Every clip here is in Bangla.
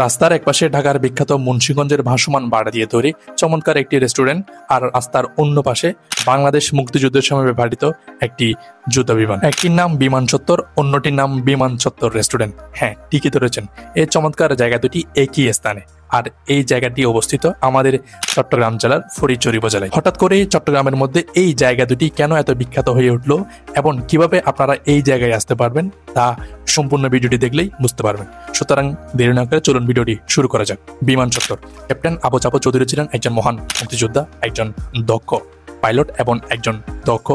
রাস্তার একপাশে ঢাকার বিখ্যাত মুন্সিগঞ্জের ভাসমান বাড়ি দিয়ে তৈরি চমৎকার একটি রেস্টুরেন্ট, আর রাস্তার অন্য পাশে বাংলাদেশ মুক্তিযুদ্ধের সময় ব্যবহৃত একটি যুদ্ধ বিমান। একটির নাম বিমান চত্বর, অন্যটির নাম বিমান চত্বর রেস্টুরেন্ট। হ্যাঁ, ঠিকই ধরেছেন, এই চমৎকার জায়গা দুটি একই স্থানে, আর এই জায়গাটি অবস্থিত আমাদের চট্টগ্রাম জেলার ফটিকছড়ি উপজেলায়। হঠাৎ করে চট্টগ্রামের মধ্যে এই জায়গা দুটি কেন এত বিখ্যাত হয়ে উঠলো এবং কিভাবে আপনারা এই জায়গায় আসতে পারবেন তা সম্পূর্ণ ভিডিওটি দেখলেই বুঝতে পারবেন। সুতরাং দেরি না করে চলুন ভিডিওটি শুরু করা যাক। বিমান চত্বর। ক্যাপ্টেন আবু জাফর চৌধুরী ছিলেন একজন মহান মুক্তিযোদ্ধা, একজন দক্ষ পাইলট এবং একজন দক্ষ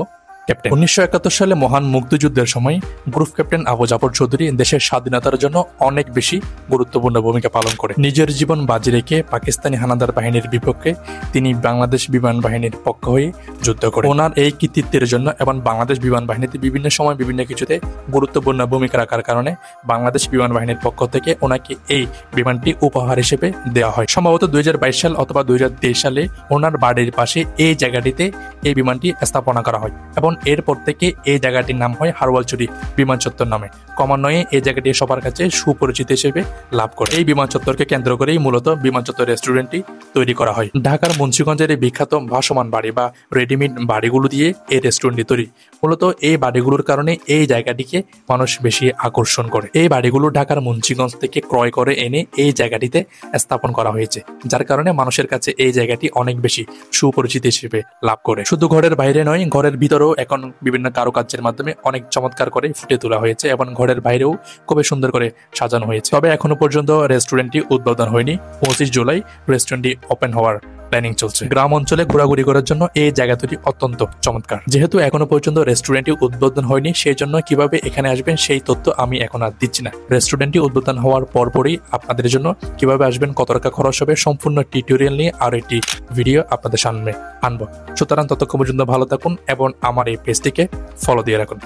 ক্যাপ্টেন। 1971 সালে মহান মুক্তিযুদ্ধের সময় গ্রুপ ক্যাপ্টেন আবু জাফর চৌধুরী দেশের স্বাধীনতার জন্য অনেক বেশি গুরুত্বপূর্ণ ভূমিকা পালন করে নিজের জীবন বাজি রেখে পাকিস্তানি হানাদার বাহিনীর বিপক্ষে তিনি বাংলাদেশ বিমান বাহিনীর পক্ষ হয়ে যুদ্ধ করেন। ওনার এই কৃতিত্বের জন্য এবং বাংলাদেশ বিমান বাহিনীতে বিভিন্ন সময় বিভিন্ন কিছুতে গুরুত্বপূর্ণ ভূমিকা রাখার কারণে বাংলাদেশ বিমান বাহিনীর পক্ষ থেকে ওনাকে এই বিমানটি উপহার হিসেবে দেওয়া হয়। সম্ভবত 2022 সাল অথবা 2023 সালে ওনার বাড়ির পাশে এই জায়গাটিতে এই বিমানটি স্থাপনা করা হয় এবং এরপর থেকে এই জায়গাটির নাম হয় হারওয়ালছড়ি বিমান চত্বর নামে। ক্রমান্বয়ে এই জায়গাটি সবার কাছে সুপরিচিত হিসেবে লাভ করে। এই বিমান চত্বরকে কেন্দ্র করেই মূলত বিমান চত্বর রেস্টুরেন্টটি তৈরি করা হয়। ঢাকার মুন্সিগঞ্জের এই বিখ্যাত ভাসমান বাড়ি বা রেডিমেড বাড়িগুলো দিয়ে এই রেস্টুরেন্টটি তৈরি। মূলত এই বাড়িগুলোর কারণে এই জায়গাটিকে মানুষ বেশি আকর্ষণ করে। এই বাড়িগুলো ঢাকার মুন্সিগঞ্জ থেকে ক্রয় করে এনে এই জায়গাটিতে স্থাপন করা হয়েছে, যার কারণে মানুষের কাছে এই জায়গাটি অনেক বেশি সুপরিচিত হিসেবে লাভ করে। শুধু ঘরের বাইরে নয়, ঘরের ভিতরেও এখন বিভিন্ন কারুকার্যের মাধ্যমে অনেক চমৎকার করে ফুটে তোলা হয়েছে এবং ঘরের বাইরেও খুবই সুন্দর করে সাজানো হয়েছে। তবে এখনো পর্যন্ত রেস্টুরেন্টটি উদ্বোধন হয়নি। 25 জুলাই রেস্টুরেন্টটি ওপেন হওয়ার প্ল্যানিং চলছে। গ্রাম অঞ্চলে ঘোরাঘুরি করার জন্য এই জায়গাটি অত্যন্ত চমৎকার। যেহেতু এখনো পর্যন্ত রেস্টুরেন্টটি উদ্বোধন হয়নি, সেই জন্য কিভাবে এখানে আসবেন সেই তথ্য আমি এখন আর দিচ্ছি না। রেস্টুরেন্টটি উদ্বোধন হওয়ার পরপরই আপনাদের জন্য কিভাবে আসবেন, কত টাকা খরচ হবে, সম্পূর্ণ টিউটোরিয়াল নিয়ে আর একটি ভিডিও আপনাদের সামনে আনবো। সুতরাং ততক্ষণ পর্যন্ত ভালো থাকুন এবং আমার এই পেজটিকে ফলো দিয়ে রাখুন।